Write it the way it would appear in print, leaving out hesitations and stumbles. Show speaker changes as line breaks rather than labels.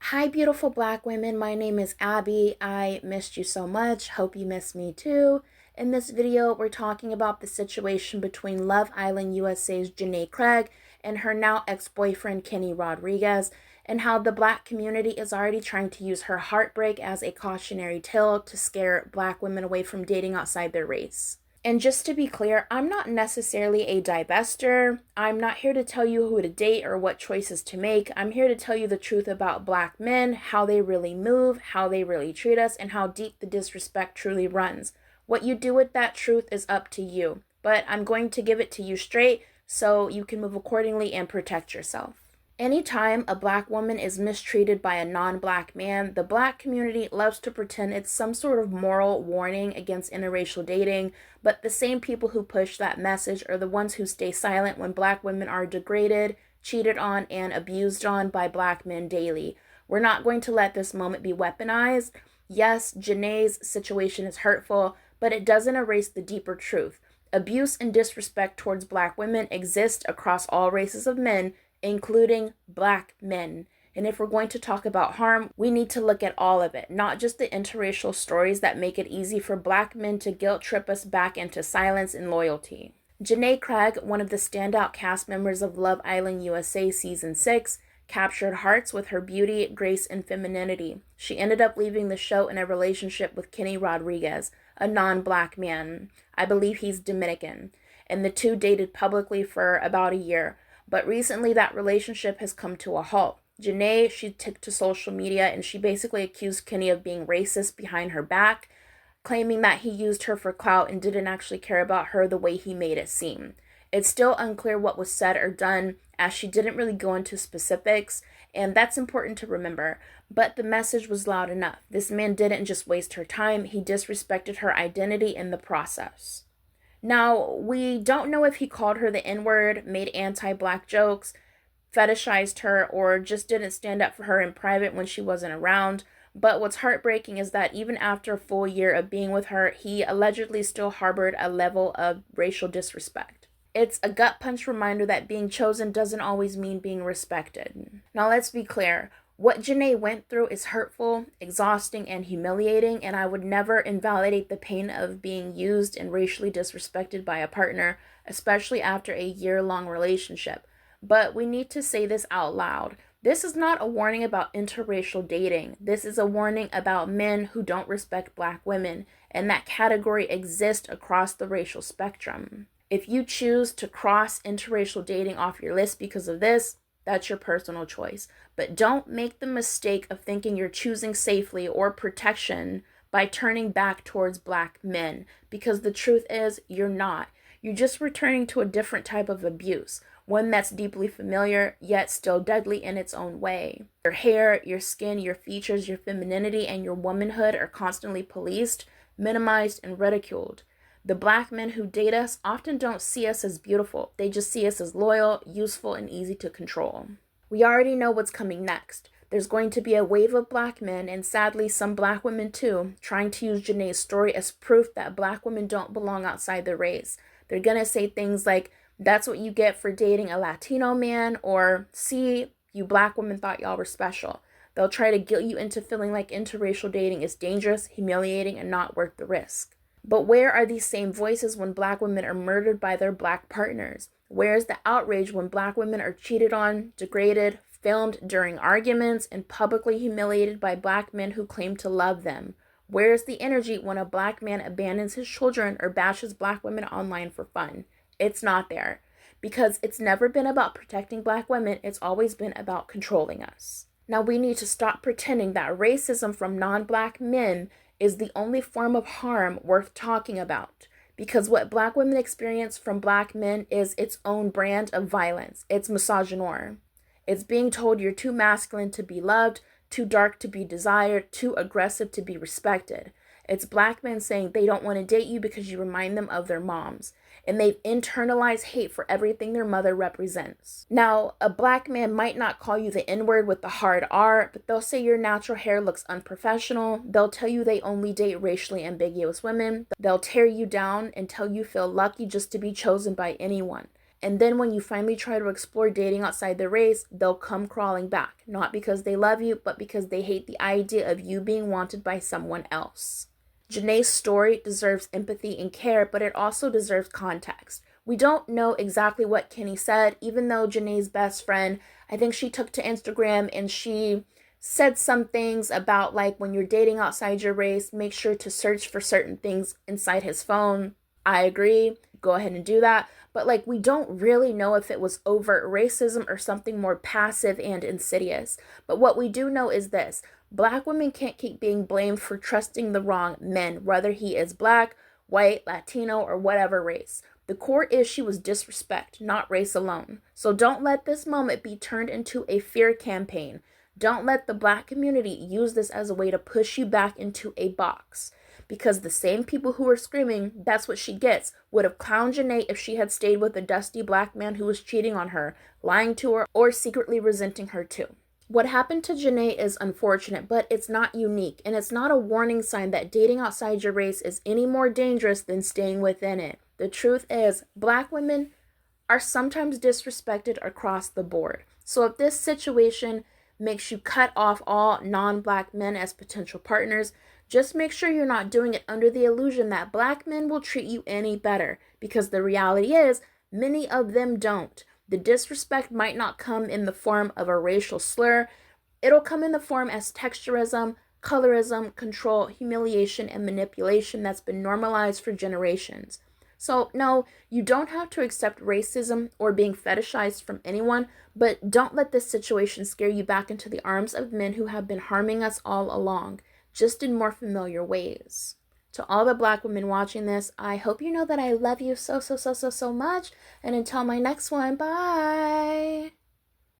Hi, beautiful black women. My name is Abby. I missed you so much. Hope you missed me too. In this video, we're talking about the situation between Love Island USA's Jana Craig and her now ex-boyfriend Kenny Rodriguez, and how the black community is already trying to use her heartbreak as a cautionary tale to scare black women away from dating outside their race. And just to be clear, I'm not necessarily a divester. I'm not here to tell you who to date or what choices to make. I'm here to tell you the truth about black men, how they really move, how they really treat us, and how deep the disrespect truly runs. What you do with that truth is up to you, but I'm going to give it to you straight so you can move accordingly and protect yourself. Anytime a black woman is mistreated by a non-black man, the black community loves to pretend it's some sort of moral warning against interracial dating, but the same people who push that message are the ones who stay silent when black women are degraded, cheated on, and abused on by black men daily. We're not going to let this moment be weaponized. Yes, Janae's situation is hurtful, but it doesn't erase the deeper truth. Abuse and disrespect towards black women exist across all races of men, including black men. And if we're going to talk about harm, we need to look at all of it, not just the interracial stories that make it easy for black men to guilt trip us back into silence and loyalty. Jana Craig, one of the standout cast members of Love Island USA Season 6, captured hearts with her beauty, grace, and femininity. She ended up leaving the show in a relationship with Kenny Rodriguez, a non-black man. I believe he's Dominican. And the two dated publicly for about a year. But recently that relationship has come to a halt. Janae, she took to social media and she basically accused Kenny of being racist behind her back, claiming that he used her for clout and didn't actually care about her the way he made it seem. It's still unclear what was said or done, as she didn't really go into specifics, and that's important to remember. But the message was loud enough. This man didn't just waste her time, he disrespected her identity in the process. Now, we don't know if he called her the N-word, made anti-black jokes, fetishized her, or just didn't stand up for her in private when she wasn't around. But what's heartbreaking is that even after a full year of being with her, he allegedly still harbored a level of racial disrespect. It's a gut punch reminder that being chosen doesn't always mean being respected. Now, let's be clear. What Janae went through is hurtful, exhausting, and humiliating, and I would never invalidate the pain of being used and racially disrespected by a partner, especially after a year-long relationship. But we need to say this out loud. This is not a warning about interracial dating. This is a warning about men who don't respect black women, and that category exists across the racial spectrum. If you choose to cross interracial dating off your list because of this, that's your personal choice. But don't make the mistake of thinking you're choosing safely or protection by turning back towards black men, because the truth is you're not. You're just returning to a different type of abuse, one that's deeply familiar yet still deadly in its own way. Your hair, your skin, your features, your femininity, and your womanhood are constantly policed, minimized, and ridiculed. The black men who date us often don't see us as beautiful. They just see us as loyal, useful, and easy to control. We already know what's coming next. There's going to be a wave of black men, and sadly some black women too, trying to use Janae's story as proof that black women don't belong outside their race. They're going to say things like, "That's what you get for dating a Latino man," or "See, you black women thought y'all were special." They'll try to guilt you into feeling like interracial dating is dangerous, humiliating, and not worth the risk. But where are these same voices when black women are murdered by their black partners? Where is the outrage when black women are cheated on, degraded, filmed during arguments, and publicly humiliated by black men who claim to love them? Where is the energy when a black man abandons his children or bashes black women online for fun? It's not there. Because it's never been about protecting black women, it's always been about controlling us. Now we need to stop pretending that racism from non-black men is the only form of harm worth talking about, because what black women experience from black men is its own brand of violence. It's misogyny. It's being told you're too masculine to be loved, too dark to be desired, too aggressive to be respected. It's black men saying they don't want to date you because you remind them of their moms, and they've internalized hate for everything their mother represents. Now, a black man might not call you the N-word with the hard R, but they'll say your natural hair looks unprofessional. They'll tell you they only date racially ambiguous women. They'll tear you down and tell you feel lucky just to be chosen by anyone. And then when you finally try to explore dating outside the race, they'll come crawling back. Not because they love you, but because they hate the idea of you being wanted by someone else. Janae's story deserves empathy and care, but it also deserves context. We don't know exactly what Kenny said, even though Janae's best friend, I think she took to Instagram and she said some things about like when you're dating outside your race, make sure to search for certain things inside his phone. I agree. Go ahead and do that. But like we don't really know if it was overt racism or something more passive and insidious. But what we do know is this. Black women can't keep being blamed for trusting the wrong men, whether he is black, white, Latino, or whatever race. The core issue was disrespect, not race alone. So don't let this moment be turned into a fear campaign. Don't let the black community use this as a way to push you back into a box. Because the same people who were screaming, that's what she gets, would have clowned Janae if she had stayed with a dusty black man who was cheating on her, lying to her, or secretly resenting her too. What happened to Janae is unfortunate, but it's not unique, and it's not a warning sign that dating outside your race is any more dangerous than staying within it. The truth is, black women are sometimes disrespected across the board. So if this situation makes you cut off all non-black men as potential partners, just make sure you're not doing it under the illusion that black men will treat you any better, because the reality is, many of them don't. The disrespect might not come in the form of a racial slur. It'll come in the form as texturism, colorism, control, humiliation, and manipulation that's been normalized for generations. So, no, you don't have to accept racism or being fetishized from anyone, but don't let this situation scare you back into the arms of men who have been harming us all along, just in more familiar ways. To all the black women watching this, I hope you know that I love you so much, and until my next one, bye!